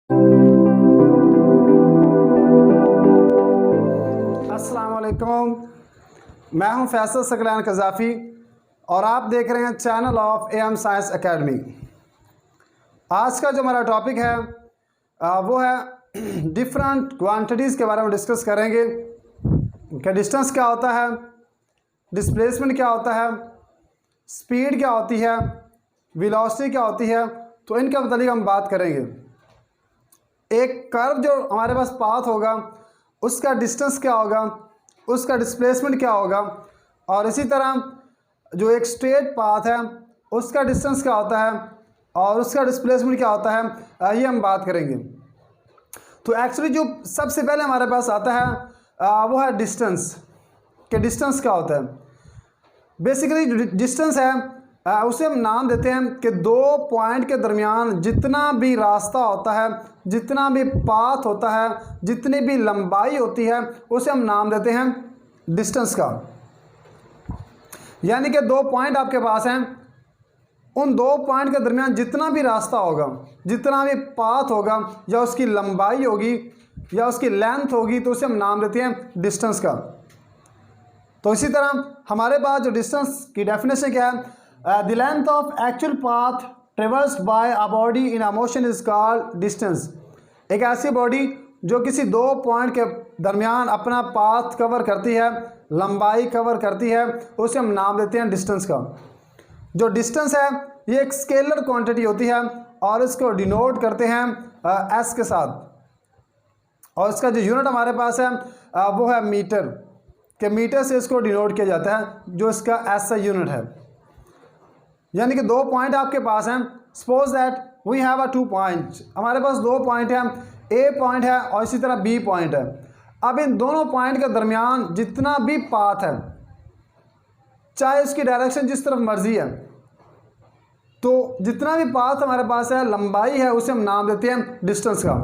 अस्सलाम वालेकुम, मैं हूं फैसल सकलैन कज़ाफ़ी और आप देख रहे हैं channel of AM science academy. आज का जो हमारा टॉपिक है वो है डिफरेंट क्वांटिटीज़ के बारे में डिस्कस करेंगे कि डिस्टेंस क्या होता है, डिस्प्लेसमेंट क्या होता है, स्पीड क्या होती है, वेलोसिटी क्या होती है। तो इनके मतलब हम बात करेंगे। एक कर्व जो हमारे पास पाथ होगा उसका डिस्टेंस क्या होगा, उसका डिस्प्लेसमेंट क्या होगा, और इसी तरह जो एक स्ट्रेट पाथ है उसका डिस्टेंस क्या होता है और उसका डिस्प्लेसमेंट क्या होता है, ये हम बात करेंगे। तो एक्चुअली जो सबसे पहले हमारे पास आता है वो है डिस्टेंस, कि डिस्टेंस क्या होता है। बेसिकली जो डिस्टेंस है उसे हम नाम देते हैं कि दो पॉइंट के दरमियान जितना भी रास्ता होता है, जितना भी पाथ होता है, जितनी भी लंबाई होती है, उसे हम नाम देते हैं डिस्टेंस का। यानी कि दो पॉइंट आपके पास हैं, उन दो पॉइंट के दरमियान जितना भी रास्ता होगा, जितना भी पाथ होगा, या उसकी लंबाई होगी या उसकी लेंथ होगी, तो उसे हम नाम देते हैं डिस्टेंस का। तो इसी तरह हमारे पास जो डिस्टेंस की डेफिनेशन क्या है, the length of actual path traversed by a body in a motion is called distance. एक ऐसी बॉडी जो किसी दो पॉइंट के दरमियान अपना पाथ कवर करती है, लंबाई कवर करती है, उसे हम नाम देते हैं डिस्टेंस का। जो डिस्टेंस है ये एक स्केलर क्वांटिटी होती है और इसको डिनोट करते हैं एस के साथ, और इसका जो यूनिट हमारे पास है वो है मीटर, के मीटर से इसको डिनोट किया जाता है, जो इसका एसआई यूनिट है। यानी कि दो पॉइंट आपके पास हैं। Suppose that we have a 2 point, हमारे पास दो पॉइंट हैं, ए पॉइंट है और इसी तरह बी पॉइंट है। अब इन दोनों पॉइंट के दरमियान जितना भी पाथ है, चाहे उसकी डायरेक्शन जिस तरफ मर्जी है, तो जितना भी पाथ हमारे पास है, लंबाई है, उसे हम नाम देते हैं डिस्टेंस का।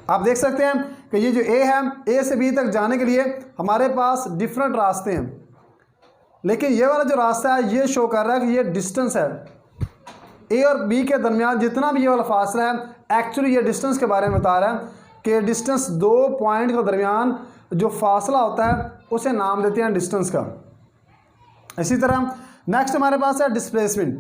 आप देख सकते हैं कि ये जो ए है, ए से बी तक जाने के लिए हमारे पास डिफरेंट रास्ते हैं, लेकिन ये वाला जो रास्ता है ये शो कर रहा है कि ये डिस्टेंस है। ए और बी के दरमियान जितना भी ये वाला फासला है, एक्चुअली ये डिस्टेंस के बारे में बता रहा है कि डिस्टेंस दो पॉइंट के दरमियान जो फासला होता है उसे नाम देते हैं डिस्टेंस का। इसी तरह नेक्स्ट हमारे पास है डिस्प्लेसमेंट।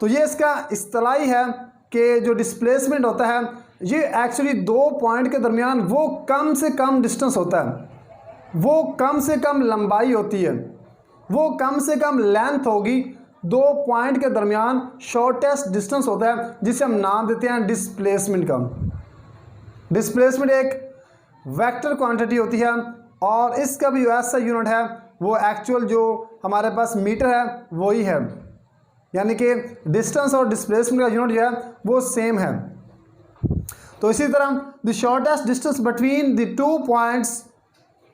तो ये इसका इस्तिलाही है कि जो डिस्प्लेसमेंट होता है ये एक्चुअली दो पॉइंट के दरमियान वो कम से कम डिस्टेंस होता है, वो कम से कम लंबाई होती है, वो कम से कम लेंथ होगी, दो पॉइंट के दरमियान शॉर्टेस्ट डिस्टेंस होता है, जिसे हम नाम देते हैं डिस्प्लेसमेंट का। डिस्प्लेसमेंट एक वेक्टर क्वांटिटी होती है और इसका भी ऐसा यूनिट है वो एक्चुअल जो हमारे पास मीटर है वही है। यानी कि डिस्टेंस और डिस्प्लेसमेंट का यूनिट जो है वो सेम है। तो इसी तरह the shortest distance between the two points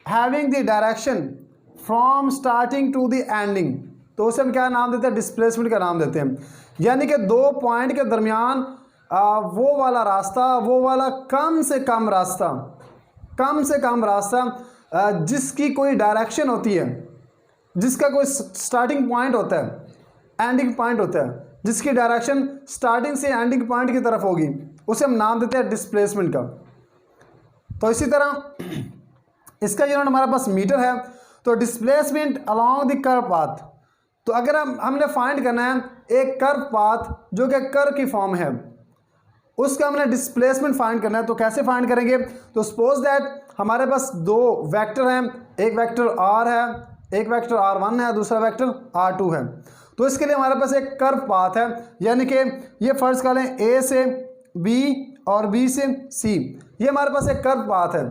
having the direction from starting to the ending, तो उसे हम क्या नाम देते हैं, डिस्प्लेसमेंट का नाम देते हैं। यानी कि दो पॉइंट के दरमियान वो वाला रास्ता, वो वाला कम से कम रास्ता, कम से कम रास्ता जिसकी कोई डायरेक्शन होती है, जिसका कोई स्टार्टिंग पॉइंट होता है, एंडिंग पॉइंट होता है, जिसकी डायरेक्शन स्टार्टिंग से एंडिंग पॉइंट की तरफ होगी, उसे हम नाम देते हैं डिस्प्लेसमेंट का। तो इसी तरह इसका यूनिट हमारे पास मीटर है। तो displacement along the curve path, तो अगर हमने फाइंड करना है एक कर्व पाथ जो कि कर्व की फॉर्म है, उसका हमने डिस्प्लेसमेंट फाइंड करना है। तो कैसे फाइंड करेंगे, तो सपोज दैट हमारे पास दो वेक्टर हैं, एक वेक्टर r है, एक वेक्टर r1 है, दूसरा वेक्टर r2 है। तो इसके लिए हमारे पास एक कर्व पाथ है, यानी कि ये फर्ज कर लें a से b और b से c, ये हमारे पास एक कर्व पाथ है।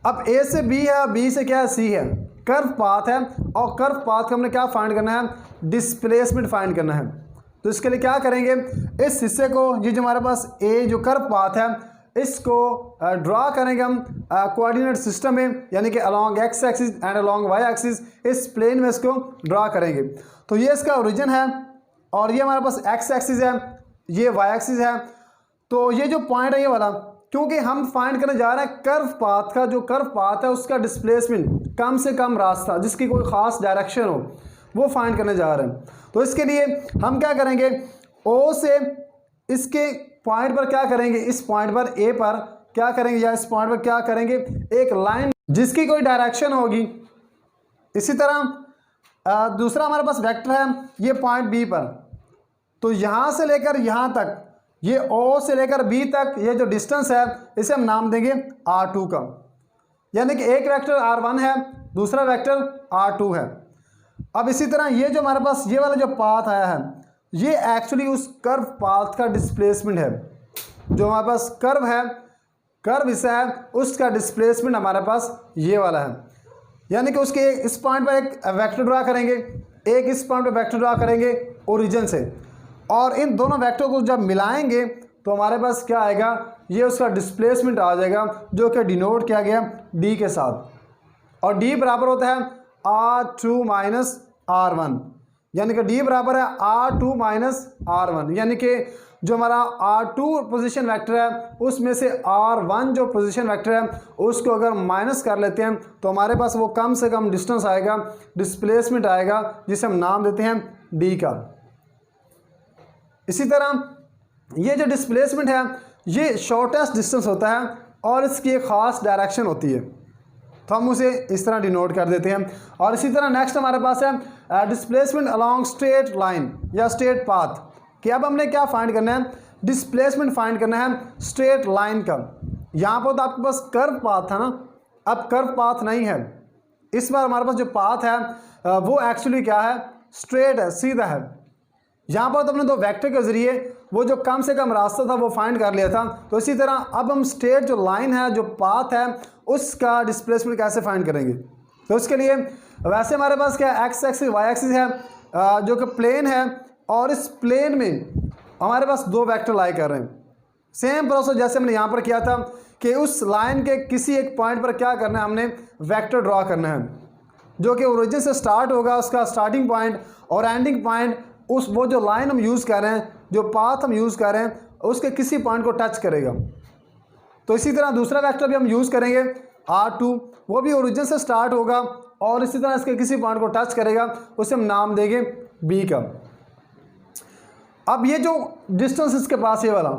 अब a से b है, b से क्या है, c है, कर्व पाथ है, और कर्व पाथ का हमने क्या फाइंड करना है, डिस्प्लेसमेंट फाइंड करना है। तो इसके लिए क्या करेंगे, इस हिस्से को, ये जो हमारे पास a जो कर्व पाथ है, इसको ड्रा करेंगे हम कोऑर्डिनेट सिस्टम में, यानी कि along x axis and along y axis, इस प्लेन में इसको ड्रा करेंगे। तो ये इसका ओरिजिन है और ये हमारे पास x एक्सिस है, ये y एक्सिस है। तो ये जो पॉइंट है ये वाला, क्योंकि हम फाइंड करने जा रहे हैं कर्व पाथ का, जो कर्व पाथ है उसका डिस्प्लेसमेंट, कम से कम रास्ता जिसकी कोई ख़ास डायरेक्शन हो, वो फाइंड करने जा रहे हैं। तो इसके लिए हम क्या करेंगे, ओ से इसके पॉइंट पर क्या करेंगे, इस पॉइंट पर ए पर क्या करेंगे या इस पॉइंट पर क्या करेंगे, एक लाइन जिसकी कोई डायरेक्शन होगी। इसी तरह दूसरा हमारे पास वेक्टर है ये पॉइंट बी पर, तो यहाँ से लेकर यहाँ तक, ये ओ से लेकर बी तक ये जो डिस्टेंस है इसे हम नाम देंगे R2 का। यानी कि एक वेक्टर R1 है, दूसरा वेक्टर R2 है। अब इसी तरह ये जो हमारे पास ये वाला जो पाथ आया है ये एक्चुअली उस कर्व पाथ का डिस्प्लेसमेंट है। जो हमारे पास कर्व है, कर्व हिस्सा है, उसका डिस्प्लेसमेंट हमारे पास ये वाला है। यानी कि उसके इस पॉइंट पर एक वेक्टर ड्रा करेंगे, एक इस पॉइंट पर वेक्टर ड्रा करेंगे ओरिजिन से, और इन दोनों वेक्टर को जब मिलाएंगे तो हमारे पास क्या आएगा, ये उसका डिस्प्लेसमेंट आ जाएगा जो कि डिनोट किया गया डी के साथ। और डी बराबर होता है R2 माइनस R1, यानी कि डी बराबर है R2 माइनस R1। यानी कि जो हमारा R2 पोजीशन वेक्टर है उसमें से R1 जो पोजीशन वेक्टर है उसको अगर माइनस कर लेते हैं तो हमारे पास वो कम से कम डिस्टेंस आएगा, डिस्प्लेसमेंट आएगा, जिसे हम नाम देते हैं डी का। इसी तरह ये जो डिस्प्लेसमेंट है ये शॉर्टेस्ट डिस्टेंस होता है और इसकी एक ख़ास डायरेक्शन होती है, तो हम उसे इस तरह डिनोट कर देते हैं। और इसी तरह नेक्स्ट हमारे पास है डिस्प्लेसमेंट अलोंग स्ट्रेट लाइन या स्ट्रेट पाथ, कि अब हमने क्या फाइंड करना है, डिस्प्लेसमेंट फाइंड करना है स्ट्रेट लाइन का। यहाँ पर तो आपके पास कर्व पाथ था ना, अब कर्व पाथ नहीं है, इस बार हमारे पास जो पाथ है वो एक्चुअली क्या है, स्ट्रेट है, सीधा है। यहाँ पर तो हमने दो वेक्टर के ज़रिए वो जो कम से कम रास्ता था वो फाइंड कर लिया था, तो इसी तरह अब हम स्ट्रेट जो लाइन है, जो पाथ है, उसका डिस्प्लेसमेंट कैसे फाइंड करेंगे। तो उसके लिए वैसे हमारे पास क्या एक्स एक्सिस वाई एक्सिस है जो कि प्लेन है, और इस प्लेन में हमारे पास दो वेक्टर लाई कर रहे हैं। सेम प्रोसेस जैसे हमने यहाँ पर किया था कि उस लाइन के किसी एक पॉइंट पर क्या करना है, हमने वेक्टर ड्रॉ करना है जो कि ओरिजिन से स्टार्ट होगा, उसका स्टार्टिंग पॉइंट और एंडिंग पॉइंट उस वो जो लाइन हम यूज़ कर रहे हैं, जो पाथ हम यूज़ कर रहे हैं, उसके किसी पॉइंट को टच करेगा। तो इसी तरह दूसरा वेक्टर भी हम यूज़ करेंगे R2, वो भी ओरिजिन से स्टार्ट होगा और इसी तरह इसके किसी पॉइंट को टच करेगा, उसे हम नाम देंगे B का। अब ये जो डिस्टेंस इसके पास ये वाला,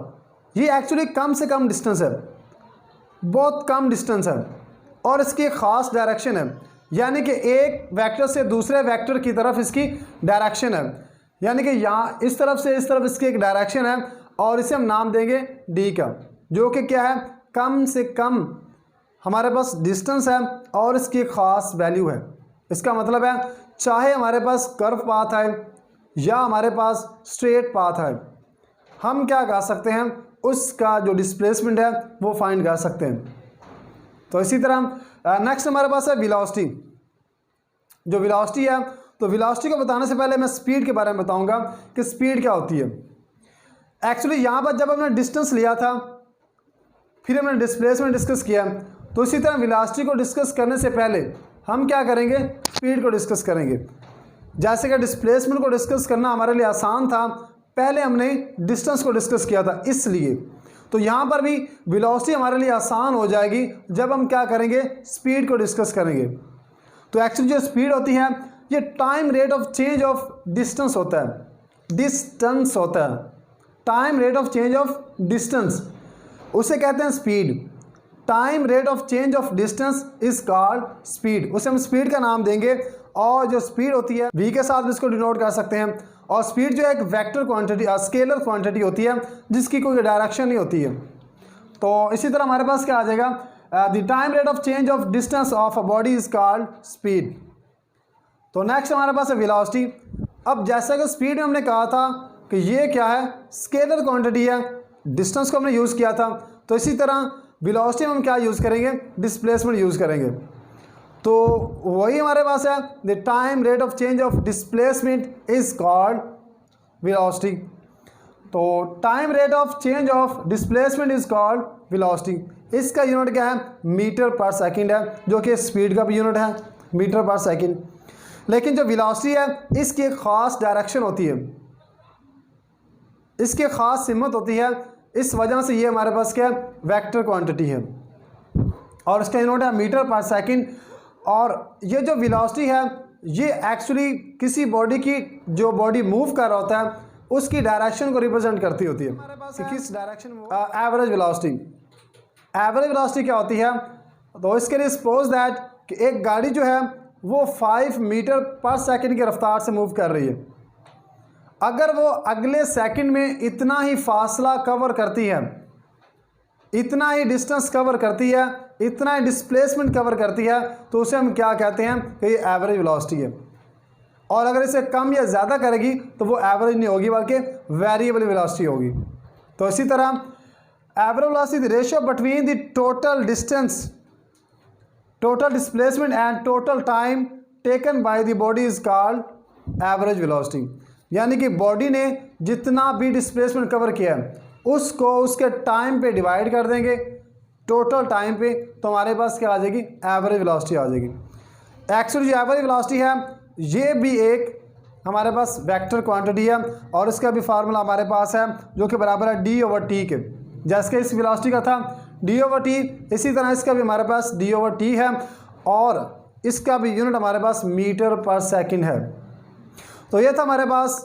ये एक्चुअली कम से कम डिस्टेंस है, बहुत कम डिस्टेंस है, और इसकी एक ख़ास डायरेक्शन है। यानी कि एक वेक्टर से दूसरे वेक्टर की तरफ इसकी डायरेक्शन है, यानी कि यहाँ इस तरफ से इस तरफ इसकी एक डायरेक्शन है, और इसे हम नाम देंगे डी का, जो कि क्या है, कम से कम हमारे पास डिस्टेंस है और इसकी एक ख़ास वैल्यू है। इसका मतलब है चाहे हमारे पास कर्व पाथ है या हमारे पास स्ट्रेट पाथ है, हम क्या कर सकते हैं, उसका जो डिस्प्लेसमेंट है वो फाइंड कर सकते हैं। तो इसी तरह नेक्स्ट हमारे पास है वेलोसिटी। जो वेलोसिटी है, तो वेलोसिटी को बताने से पहले मैं स्पीड के बारे में बताऊंगा कि स्पीड क्या होती है। एक्चुअली यहाँ पर जब हमने डिस्टेंस लिया था, फिर हमने डिस्प्लेसमेंट डिस्कस किया, तो इसी तरह वेलोसिटी को डिस्कस करने से पहले हम क्या करेंगे, स्पीड को डिस्कस करेंगे। जैसे कि डिस्प्लेसमेंट को डिस्कस करना हमारे लिए आसान था, पहले हमने डिस्टेंस को डिस्कस किया था, इसलिए तो यहाँ पर भी वेलोसिटी हमारे लिए आसान हो जाएगी जब हम क्या करेंगे, स्पीड को डिस्कस करेंगे। तो एक्चुअली जो स्पीड होती है ये time rate of change of distance होता है, डिस्टेंस होता है, time rate of change of distance, उसे कहते हैं speed. Time rate of change of distance is called speed, उसे हम स्पीड का नाम देंगे। और जो स्पीड होती है v के साथ भी इसको डिनोट कर सकते हैं। और स्पीड जो है एक वेक्टर क्वांटिटी, स्केलर क्वांटिटी होती है जिसकी कोई डायरेक्शन नहीं होती है। तो इसी तरह हमारे पास क्या आ जाएगा, the time rate of change of distance of a body is called speed. तो नेक्स्ट हमारे पास है वेलोसिटी। अब जैसा कि स्पीड में हमने कहा था कि ये क्या है, स्केलर क्वांटिटी है, डिस्टेंस को हमने यूज़ किया था, तो इसी तरह वेलोसिटी में हम क्या यूज़ करेंगे, डिस्प्लेसमेंट यूज़ करेंगे। तो वही हमारे पास है, the time rate of change of displacement is called velocity. तो time rate of change of displacement is called velocity. इसका यूनिट क्या है, मीटर पर सेकंड है, जो कि स्पीड का भी यूनिट है, मीटर पर सेकंड। लेकिन जो वेलोसिटी है इसकी एक ख़ास डायरेक्शन होती है, इसकी ख़ास सिमत होती है, इस वजह से ये हमारे पास क्या वेक्टर क्वांटिटी है और इसका यूनिट है मीटर पर सेकंड। और ये जो वेलोसिटी है ये एक्चुअली किसी बॉडी की, जो बॉडी मूव कर रहा होता है उसकी डायरेक्शन को रिप्रेजेंट करती होती है कि किस डायरेक्शन में। एवरेज वेलोसिटी, एवरेज वेलोसिटी क्या होती है? तो इसके लिए सपोज दैट कि एक गाड़ी जो है वो 5 मीटर पर सेकंड की रफ्तार से मूव कर रही है। अगर वो अगले सेकंड में इतना ही फासला कवर करती है, इतना ही डिस्टेंस कवर करती है, इतना ही डिस्प्लेसमेंट कवर करती है, तो उसे हम क्या कहते हैं कि ये एवरेज वेलोसिटी है। और अगर इसे कम या ज़्यादा करेगी तो वो एवरेज नहीं होगी बल्कि वेरिएबल वेलोसिटी होगी। तो इसी तरह average velocity the ratio between the total distance, total displacement and total time taken by the body is called average velocity. यानी कि बॉडी ने जितना भी डिस्प्लेसमेंट कवर किया है उसको उसके टाइम पे डिवाइड कर देंगे, टोटल टाइम पे, तो हमारे पास क्या आ जाएगी? एवरेज वेलोसिटी आ जाएगी। एक्चुअली जो एवरेज वेलोसिटी है ये भी एक हमारे पास वेक्टर क्वांटिटी है और इसका भी फार्मूला हमारे पास है जो कि बराबर है d/t के। जैसे कि इस वेलोसिटी का था d/t, इसी तरह इसका भी हमारे पास d/t है और इसका भी यूनिट हमारे पास मीटर पर सेकंड है। तो ये था हमारे पास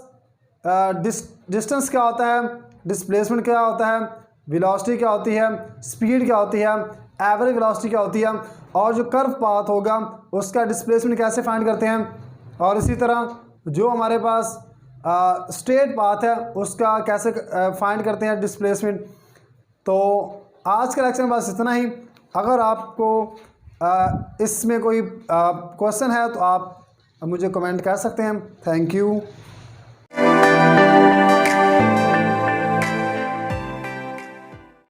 डिस्टेंस क्या होता है, डिस्प्लेसमेंट क्या होता है, वेलोसिटी क्या होती है, स्पीड क्या होती है, एवरेज वेलोसिटी क्या होती है, और जो कर्व पाथ होगा उसका डिस्प्लेसमेंट कैसे फाइंड करते हैं, और इसी तरह जो हमारे पास स्ट्रेट पाथ है उसका कैसे फाइंड करते हैं डिस्प्लेसमेंट। तो आज के लेक्चर में बस इतना ही। अगर आपको इसमें कोई क्वेश्चन है तो आप मुझे कमेंट कर सकते हैं। Thank you.